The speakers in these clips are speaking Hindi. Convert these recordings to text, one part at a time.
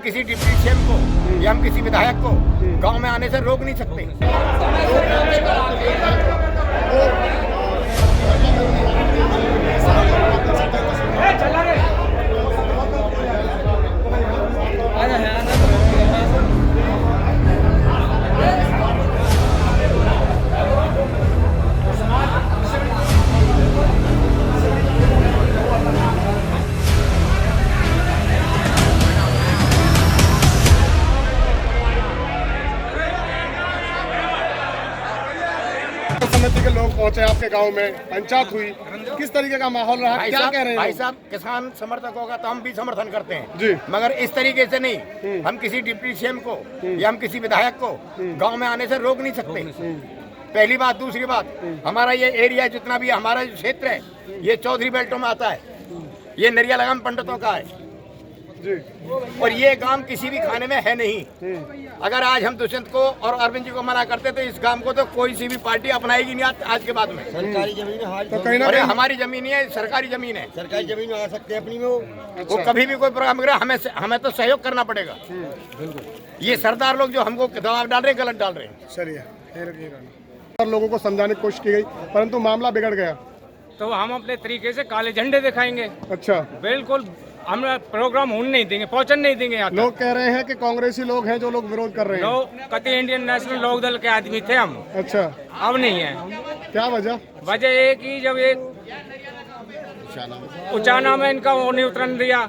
हम किसी डिप्टी सीएम को या हम किसी विधायक को गांव में आने से रोक नहीं सकते। समिति के लोग पहुंचे आपके गांव में, पंचायत हुई, किस तरीके का माहौल रहा, क्या कह रहे हैं? भाई साहब, किसान समर्थकों का तो हम भी समर्थन करते हैं जी, मगर इस तरीके से नहीं। हम किसी डिप्टी सीएम को या हम किसी विधायक को गांव में आने से रोक नहीं सकते। पहली बात। दूसरी बात, हमारा ये एरिया जितना भी हमारा क्षेत्र है ये चौधरी बेल्टों में आता है। ये नरिया लगाम पंडितों का है जी, और ये गांव किसी भी खाने में है नहीं। अगर आज हम दुष्यंत को और अरविंद जी को मना करते तो इस गांव को तो कोई सी भी पार्टी अपनाएगी नहीं आज के बाद में। सरकारी जमीन है, तो कहीं ना अरे कहीं हमारी जमीन है, सरकारी जमीन है। सरकारी जमीन में आ सकते हैं अपनी में वो कभी भी कोई प्रोग्राम करे हमें तो सहयोग करना पड़ेगा। ये सरदार लोग जो हमको दबाव डाल रहे हैं, गलत डाल रहे हैं। चलिए, लोगों को समझाने की कोशिश की गई परंतु मामला बिगड़ गया। तो हम अपने तरीके से काले झंडे दिखाएंगे। अच्छा, बिल्कुल, हम प्रोग्राम होने नहीं देंगे, पहुंचन नहीं देंगे यहाँ तक। लोग कह रहे हैं कि कांग्रेसी लोग हैं जो लोग विरोध कर रहे हैं। लोग कति इंडियन नेशनल लोक दल के आदमी थे हम, अच्छा, अब नहीं है। क्या वजह? वजह एक ही, जब एक उचाना में इनका वो नहीं उतरन दिया,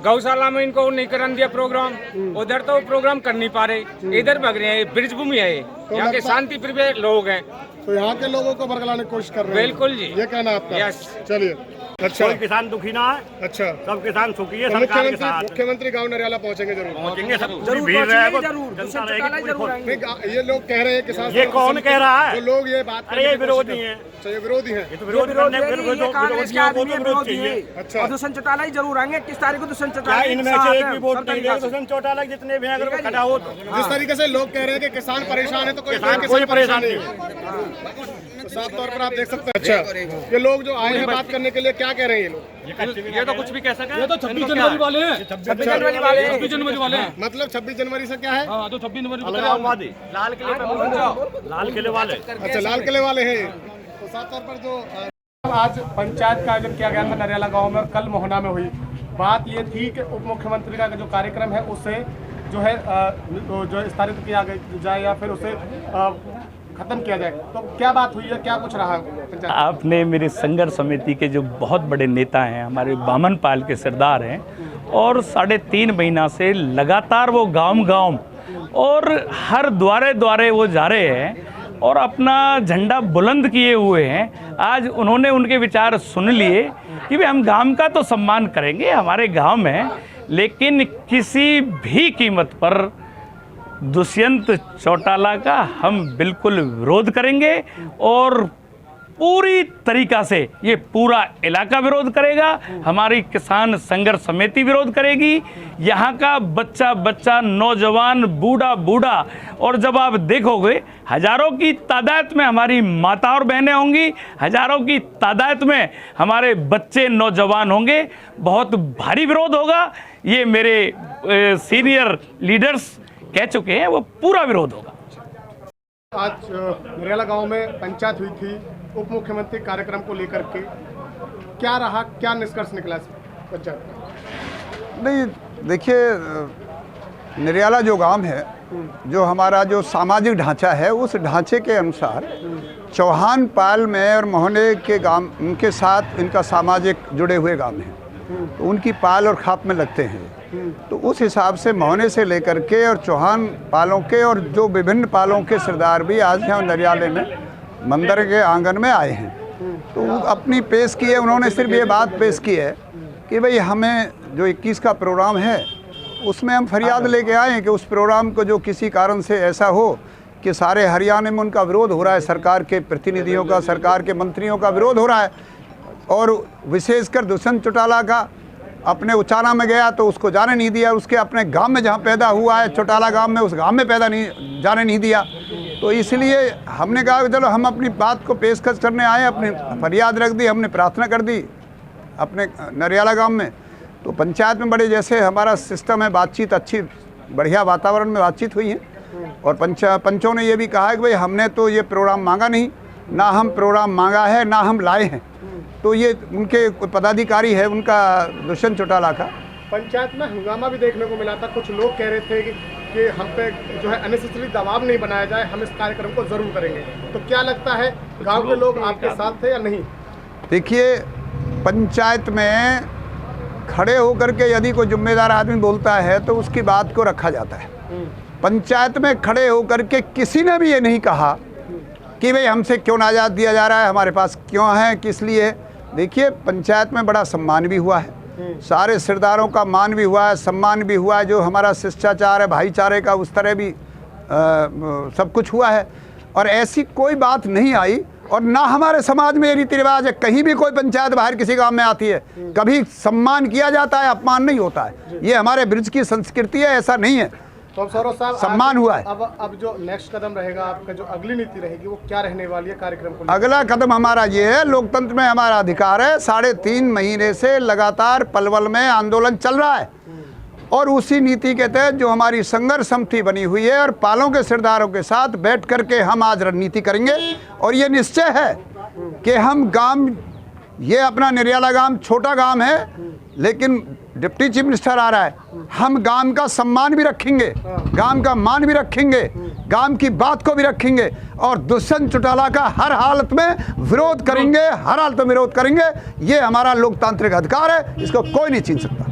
गौशाला में इनको नहीं करन दिया प्रोग्राम, उधर तो प्रोग्राम कर नहीं पा रहे, इधर भग रहे हैं। ब्रिज भूमि है ये, यहाँ के शांति प्रिय लोग हैं, तो यहाँ के लोगों को बरगलाने की कोशिश कर रहे हैं। बिल्कुल जी, ये कहना आपका? यस। चलिए, अच्छा, कोई किसान दुखी ना है, अच्छा, सब किसान सुखी है। तो सरकार के साथ मुख्यमंत्री गांव नरियाला पहुंचेंगे जरूर। पहुंचेंगे, सब पूरी भीड़ रहेगा, जनता रहेगी पूरी। नहीं, ये लोग कह रहे हैं किसान, ये कौन कह रहा है? जो लोग ये बात, अरे ये विरोधी है, अच्छा, ये विरोधी हैं। ये तो विरोध करने विरोधियों को तो विरोध चाहिए। अच्छा, और दुष्यंत चौटाला ही जरूर आएंगे। 21 तारीख को दुष्यंत क्या चौटाला इनमें से एक भी वोट नहीं देगा? दुष्यंत चौटाला जितने भी हैं, अगर वो खड़ा हो तो जिस तरीके से लोग कह रहे हैं कि किसान परेशान है, तो किसान कोई परेशान नहीं है। तो साफ तौर पर आप देख सकते हैं। अच्छा, ये लोग जो आए हैं बात करने के लिए, क्या कह रहे हैं ये लोग? ये तो कुछ भी कह सके। ये तो 26 जनवरी वाले हैं। 26 जनवरी वाले हैं। 26 जनवरी वाले हैं। मतलब 26 जनवरी से क्या है? हाँ, तो 26 जनवरी को अलगाववादी लाल किले पे लाल किले वाले। अच्छा, लाल किले वाले हैं। तो साफ तौर पर जो आज पंचायत का आयोजन किया गया था नरियाला गांव में और कल मोहना में हुई, बात ये थी कि उप मुख्यमंत्री का जो कार्यक्रम है उससे जो है जो स्थापित किया जाए या फिर उसे खत्म किया जाए। तो क्या बात हुई है, क्या कुछ रहा पंचायत? आपने मेरे संघर्ष समिति के जो बहुत बड़े नेता हैं, हमारे बामन पाल के सरदार हैं, और 3.5 महीना से लगातार वो गांव और हर द्वारे द्वारे वो जा रहे हैं और अपना झंडा बुलंद किए हुए हैं। आज उन्होंने उनके विचार सुन लिए कि भाई हम गांव का तो सम्मान करेंगे, हमारे गांव में, लेकिन किसी भी कीमत पर दुष्यंत चौटाला का हम बिल्कुल विरोध करेंगे और पूरी तरीका से ये पूरा इलाका विरोध करेगा। हमारी किसान संघर्ष समिति विरोध करेगी। यहाँ का बच्चा बच्चा, नौजवान, बूढ़ा बूढ़ा, और जब आप देखोगे हजारों की तादाद में हमारी माता और बहनें होंगी, हजारों की तादाद में हमारे बच्चे नौजवान होंगे। बहुत भारी विरोध होगा। ये मेरे सीनियर लीडर्स कह चुके हैं, वो पूरा विरोध होगा। आज नरियाला गांव में पंचायत हुई थी उप मुख्यमंत्री कार्यक्रम को लेकर के, क्या रहा, क्या निष्कर्ष निकला पंचायत? नहीं, देखिए, नरियाला जो गांव है, जो हमारा जो सामाजिक ढांचा है, उस ढांचे के अनुसार चौहान पाल में और मोहने के गांव, उनके साथ इनका सामाजिक जुड़े हुए गांव हैं, तो उनकी पाल और खाप में लगते हैं। तो उस हिसाब से मोहने से लेकर के और चौहान पालों के और जो विभिन्न पालों के सरदार भी आज यहाँ नरियाले में मंदिर के आंगन में आए हैं। तो अपनी पेश की है, उन्होंने सिर्फ ये बात पेश की है कि भाई हमें जो 21 का प्रोग्राम है उसमें हम फरियाद लेके आए हैं कि उस प्रोग्राम को जो किसी कारण से ऐसा हो कि सारे हरियाणा में उनका विरोध हो रहा है, सरकार के प्रतिनिधियों का, सरकार के मंत्रियों का विरोध हो रहा है, और विशेषकर दुष्यंत चौटाला का अपने उचाना में गया तो उसको जाने नहीं दिया, उसके अपने गांव में जहां पैदा हुआ है चौटाला गांव में, उस गांव में जाने नहीं दिया। तो इसलिए हमने कहा कि चलो हम अपनी बात को पेशकश करने आए, अपनी फरियाद रख दी, हमने प्रार्थना कर दी अपने नरियाला गांव में। तो पंचायत में बड़े जैसे हमारा सिस्टम है, बातचीत अच्छी बढ़िया वातावरण में बातचीत हुई है। और पंचों ने ये भी कहा है कि भाई हमने तो ये प्रोग्राम मांगा नहीं, ना हम प्रोग्राम मांगा है ना हम लाए हैं। तो ये उनके पदाधिकारी है उनका दुष्यंत चौटाला का। पंचायत में हंगामा भी देखने को मिला था। कुछ लोग कह रहे थे कि हम पे जो है अननेसेसरी दबाव नहीं बनाया जाए, हम इस कार्यक्रम को जरूर करेंगे। तो क्या लगता है गांव के लोग आपके साथ थे या नहीं? देखिए, पंचायत में खड़े होकर के यदि कोई जिम्मेदार आदमी बोलता है तो उसकी बात को रखा जाता है। पंचायत में खड़े होकर के किसी ने भी ये नहीं कहा कि भाई हमसे क्यों नाजात दिया जा रहा है, हमारे पास क्यों है, किस लिए। देखिए, पंचायत में बड़ा सम्मान भी हुआ है, सारे सरदारों का मान भी हुआ है, सम्मान भी हुआ है। जो हमारा शिष्टाचार है भाईचारे का, उस तरह भी सब कुछ हुआ है। और ऐसी कोई बात नहीं आई। और ना हमारे समाज में ये रीति रिवाज है, कहीं भी कोई पंचायत बाहर किसी गांव में आती है कभी सम्मान किया जाता है, अपमान नहीं होता है। ये हमारे ब्रिज की संस्कृति है, ऐसा नहीं है। तो अब सौरभ साहब, सम्मान हुआ है। अब जो नेक्स्ट कदम रहेगा आपका, जो अगली नीति रहेगी, वो क्या रहने वाली है कार्यक्रम को? अगला कदम हमारा ये है, लोकतंत्र में हमारा अधिकार है। 3.5 महीने से लगातार पलवल में आंदोलन चल रहा है और उसी नीति के तहत जो हमारी संघर्ष समिति बनी हुई है और पालों के सरदारों के साथ बैठ करके हम आज रणनीति करेंगे। और ये निश्चय है कि हम गांव, ये अपना निरियाला गांव छोटा गांव है, लेकिन डिप्टी चीफ मिनिस्टर आ रहा है, हम गांव का सम्मान भी रखेंगे, गांव का मान भी रखेंगे, गांव की बात को भी रखेंगे और दुष्यंत चौटाला का हर हालत में विरोध करेंगे, हर हालत में विरोध करेंगे। ये हमारा लोकतांत्रिक अधिकार है, इसको कोई नहीं छीन सकता।